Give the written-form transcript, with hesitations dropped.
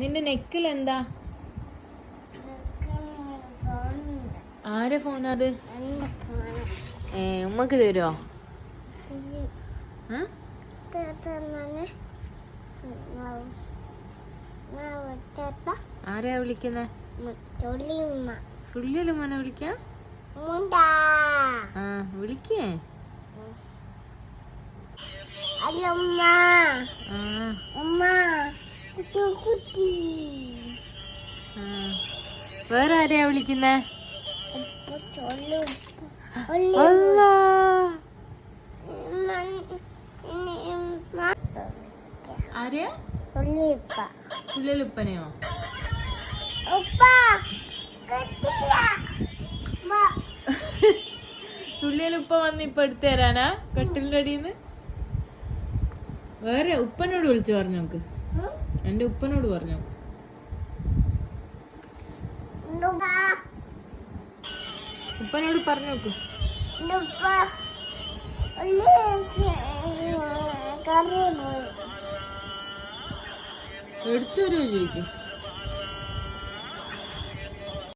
നിന്റെ നെക്കിൽ എന്താ? ആരെ ഫോണത്? ഉമ്മക്ക് തരുമോ? ആരെയാ വിളിക്കുന്നേ? സുള്ളിയലുമ്മനെ വിളിക്കാ? ആ വിളിക്കേ. വേറെ ആരെയാ വിളിക്കുന്നേ? ആരെയാ? സുള്ളിയലുപ്പനെയോ? സുള്ളിയലുപ്പ വന്ന് ഇപ്പൊ എടുത്തു തരാനാ കട്ടിലിന്റെ അടിയിന്ന്? വേറെ ഉപ്പനോട് വിളിച്ചു പറഞ്ഞു നോക്ക്. എന്റെ ഉപ്പനോട് പറഞ്ഞു നോക്ക്. ഉപ്പനോട് പറഞ്ഞു നോക്ക്. എടുത്തു തരുമോ ചോദിക്കും.